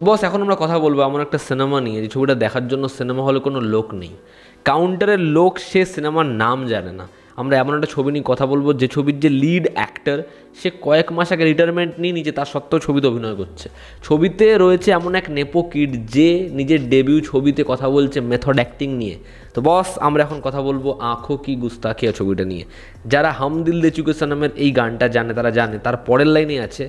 বস এখন আমরা কথা বলবো এমন একটা সিনেমা নিয়ে যে ছবিটা দেখার জন্য সিনেমা হলে কোনো লোক নেই, কাউন্টারের লোক সে সিনেমার নাম জানে না। আমরা এমন একটা ছবি নিয়ে কথা বলবো যে ছবির যে লিড অ্যাক্টর সে কয়েক মাস আগে রিটায়ারমেন্ট নিয়ে নিয়েছে, তার সত্ত্বেও ছবিতে অভিনয় করছে। ছবিতে রয়েছে এমন এক নেপো কিড যে নিজের ডেবিউ ছবিতে কথা বলছে মেথড অ্যাক্টিং নিয়ে। তো বস আমরা এখন কথা বলবো আঁখো কি গুস্তাখিয়া ছবিটা নিয়ে। যারা হাম দিল দে চুকে সনমের এই গানটা জানে তারা জানে, তার পরের লাইনে আছে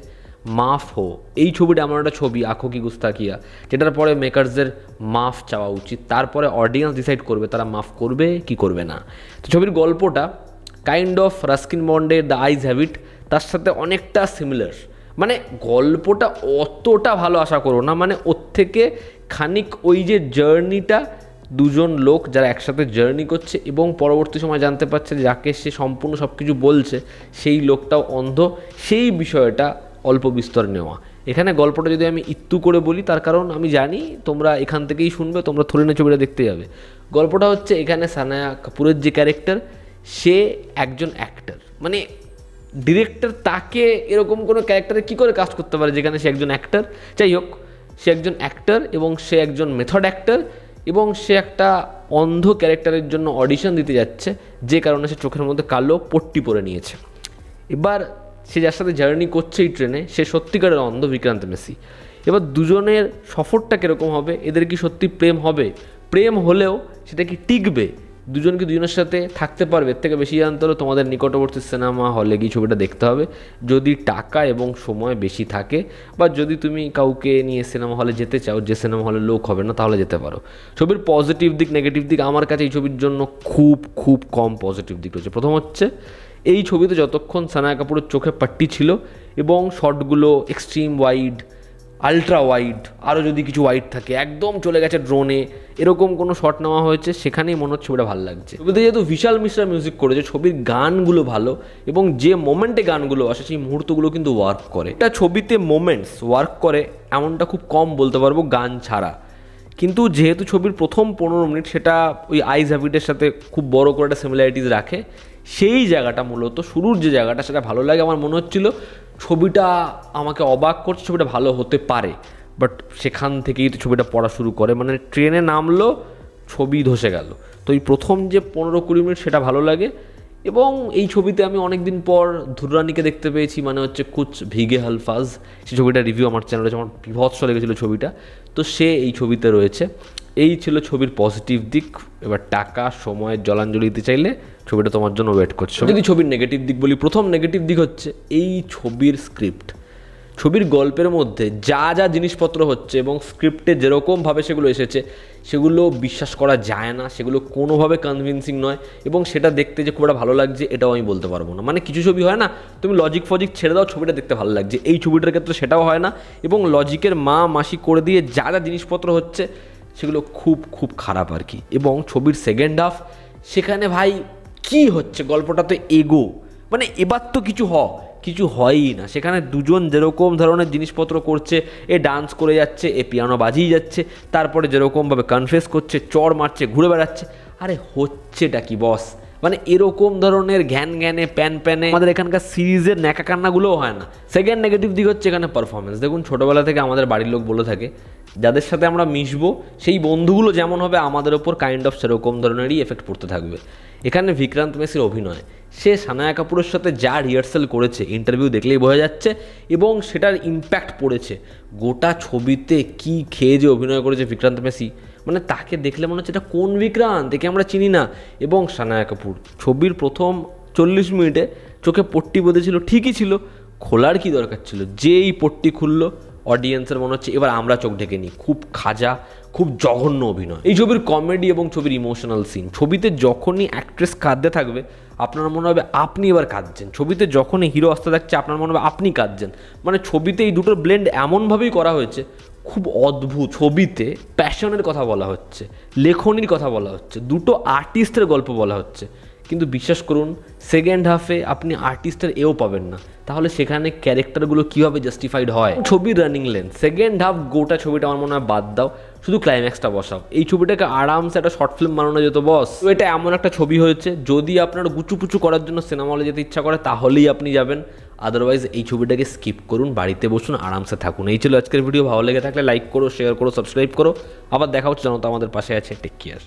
মাফ হো। এই ছবিটা এমন একটা ছবি আঁখো কি গুস্তাখিয়া, যেটার পরে মেকার্সদের মাফ চাওয়া উচিত, তারপরে অডিয়েন্স ডিসাইড করবে তারা মাফ করবে কি করবে না। তো ছবির গল্পটা কাইন্ড অফ রাস্কিন বন্ডের দ্য আইজ হ্যাবিট, তার সাথে অনেকটা সিমিলার। মানে গল্পটা অতটা ভালো আশা করো না, মানে ওর থেকে খানিক ওই যে জার্নিটা, দুজন লোক যারা একসাথে জার্নি করছে এবং পরবর্তী সময় জানতে পারছে যাকে সে সম্পূর্ণ সব কিছু বলছে সেই লোকটাও অন্ধ, সেই বিষয়টা অল্প বিস্তর নেওয়া। এখানে গল্পটা যদি আমি একটু করে বলি, তার কারণ আমি জানি তোমরা এখান থেকেই শুনবে, তোমরা থরিনা ছবিটা দেখতে যাবে। গল্পটা হচ্ছে এখানে সানায়া কাপুরের যে ক্যারেক্টার, সে একজন অ্যাক্টর, মানে ডিরেক্টর তাকে এরকম কোনো ক্যারেক্টারে কী করে কাজ করতে পারে যেখানে সে একজন অ্যাক্টর। যাই হোক, সে একজন অ্যাক্টর এবং সে একজন মেথড অ্যাক্টর এবং সে একটা অন্ধ ক্যারেক্টারের জন্য অডিশন দিতে যাচ্ছে, যে কারণে সে চোখের মধ্যে কালো পট্টি পরে নিয়েছে। এবার সে যার সাথে জার্নি করছে এই ট্রেনে, সে সত্যিকারের অন্ধ বিক্রান্ত মেসি। এবার দুজনের সফরটা কীরকম হবে, এদের কি সত্যি প্রেম হবে, প্রেম হলেও সেটা কি টিকবে, দুজন কি দুজনের সাথে থাকতে পারবে, এর থেকে বেশি জানতে হলে তোমাদের নিকটবর্তী সিনেমা হলে গিয়ে ছবিটা দেখতে হবে। যদি টাকা এবং সময় বেশি থাকে, বা যদি তুমি কাউকে নিয়ে সিনেমা হলে যেতে চাও যে সিনেমা হলে লোক হবে না, তাহলে যেতে পারো। ছবির পজিটিভ দিক নেগেটিভ দিক আমার কাছে এই ছবির জন্য খুব খুব কম পজিটিভ দিক রয়েছে। প্রথম হচ্ছে এই ছবিতে যতক্ষণ সানায়া কাপুরের চোখে পাট্টি ছিল এবং শটগুলো এক্সট্রিম ওয়াইড, আলট্রা ওয়াইড, আরও যদি কিছু ওয়াইড থাকে, একদম চলে গেছে ড্রোনে, এরকম কোনো শট নেওয়া হয়েছে, সেখানেই মনে হচ্ছে ছবিটা ভালো লাগছে। ছবিতে যেহেতু বিশাল মিশ্রা মিউজিক করেছে, ছবির গানগুলো ভালো এবং যে মোমেন্টে গানগুলো আসে সেই মুহূর্তগুলো কিন্তু ওয়ার্ক করে। এটা ছবিতে মোমেন্টস ওয়ার্ক করে এমনটা খুব কম বলতে পারবো গান ছাড়া। কিন্তু যেহেতু ছবির প্রথম 15 মিনিট সেটা ওই আইজ হ্যাবিটের সাথে খুব বড় করে একটা সিমিলারিটিস রাখে, সেই জায়গাটা মূলত শুরুর যে জায়গাটা সেটা ভালো লাগে। আমার মনে হচ্ছিল ছবিটা আমাকে অবাক করছে, ছবিটা ভালো হতে পারে, বাট সেখান থেকেই তো ছবিটা পড়া শুরু করে, মানে ট্রেনে নামলো ছবি ধসে গেল। তো এই প্রথম যে 15-20 মিনিট সেটা ভালো লাগে। এবং এই ছবিতে আমি অনেক দিন পর ধুররানিকে দেখতে পেয়েছি, মানে হচ্ছে কুচ ভিগে হালফাজ, সেই ছবিটা রিভিউ আমার চ্যানেলে আমার বিভৎস লেগেছিলো ছবিটা, তো সে এই ছবিতে রয়েছে। এই ছিল ছবির পজিটিভ দিক। এবার টাকা সময়ের জলাঞ্জলি দিতে চাইলে ছবিটা তোমার জন্য ওয়েট করছে। যদি ছবির নেগেটিভ দিক বলি, প্রথম নেগেটিভ দিক হচ্ছে এই ছবির স্ক্রিপ্ট। ছবির গল্পের মধ্যে যা যা জিনিসপত্র হচ্ছে এবং স্ক্রিপ্টে যেরকমভাবে সেগুলো এসেছে সেগুলো বিশ্বাস করা যায় না, সেগুলো কোনোভাবে কনভিন্সিং নয় এবং সেটা দেখতে যে খুব একটা ভালো লাগছে এটাও আমি বলতে পারবো না। মানে কিছু ছবি হয় না, তুমি লজিক ফজিক ছেড়ে দাও, ছবিটা দেখতে ভালো লাগছে, এই ছবিটার ক্ষেত্রে সেটাও হয় না এবং লজিকের মা মাসি করে দিয়ে যা যা জিনিসপত্র হচ্ছে সেগুলো খুব খুব খারাপ আর কি। এবং ছবির সেকেন্ড হাফ, সেখানে ভাই কি হচ্ছে, গল্পটা তো এগো, মানে এবার তো কিছু হয়ই না। সেখানে দুজন যেরকম ধরনের জিনিসপত্র করছে, এ ডান্স করে যাচ্ছে, এ পিয়ানো বাজিয়ে যাচ্ছে, তারপরে যেরকমভাবে কনফেস করছে, চড় মারছে, ঘুরে বেড়াচ্ছে, আরে হচ্ছেটা কি বস, মানে এরকম ধরনের ঘ্যান ঘ্যানে প্যান প্যানে আমাদের এখানকার সিরিজের ন্যাকা কান্নাগুলোও হয় না। সেকেন্ড নেগেটিভ দিক হচ্ছে এখানে পারফরমেন্স। দেখুন ছোটোবেলা থেকে আমাদের বাড়ির লোক বলে থাকে যাদের সাথে আমরা মিশবো সেই বন্ধুগুলো যেমন হবে আমাদের ওপর কাইন্ড অফ সেরকম ধরনেরই এফেক্ট পড়তে থাকবে। এখানে বিক্রান্ত মেসির অভিনয়, সে সানায়া কাপুরের সাথে যা রিহার্সাল করেছে ইন্টারভিউ দেখলেই বোঝা যাচ্ছে এবং সেটার ইম্প্যাক্ট পড়েছে গোটা ছবিতে। কি খেয়ে যে অভিনয় করেছে বিক্রান্ত মেসি, মানে তাকে দেখলে মনে হচ্ছে এটা কোন বিক্রান্ত, একে আমরা চিনি না। এবং সানায়া কাপুর ছবির প্রথম 40 মিনিটে চোখে পট্টি বেঁধেছিল, ঠিকই ছিল, খোলার কি দরকার ছিল, যেই পট্টি খুললো অডিয়েন্সের মনে হচ্ছে এবার আমরা চোখ ঢেকে নিই। খুব খাজা, খুব জঘন্য অভিনয়। এই ছবির কমেডি এবং ছবির ইমোশনাল সিন, ছবিতে যখনই অ্যাক্ট্রেস কাঁদতে থাকবে আপনার মনে হবে আপনি এবার কাঁদছেন, ছবিতে যখনই হিরো আসতে থাকছে আপনার মনে হবে আপনি কাঁদছেন। মানে ছবিতে এই দুটোর ব্লেন্ড এমনভাবেই করা হয়েছে, খুব অদ্ভুত। ছবিতে প্যাশনের কথা বলা হচ্ছে, লেখনির কথা বলা হচ্ছে, দুটো আর্টিস্টের গল্প বলা হচ্ছে, কিন্তু বিশ্বাস করুন সেকেন্ড হাফে আপনি আর্টিস্টের এও পাবেন না, তাহলে সেখানে ক্যারেক্টারগুলো কীভাবে জাস্টিফাইড হয়। ছবির রানিং লেন্থ, সেকেন্ড হাফ গোটা ছবিটা আমার মনে হয় বাদ দাও, শুধু ক্লাইম্যাক্সটা বসাও। এই ছবিটাকে আরামসে একটা শর্ট ফিল্ম বানানো যেত বস। তো এটা এমন একটা ছবি হয়েছে, যদি আপনার গুচুপুচু করার জন্য সিনেমা হলে যেতে ইচ্ছা করে তাহলেই আপনি যাবেন, আদারওয়াইজ এই ছবিটাকে স্কিপ করুন, বাড়িতে বসুন, আরামসে থাকুন। এই ছিল আজকের ভিডিও। ভালো লেগে থাকলে লাইক করো, শেয়ার করো, সাবস্ক্রাইব করো। আবার দেখা হচ্ছে, জানো তো আমাদের পাশে আছে। Take care.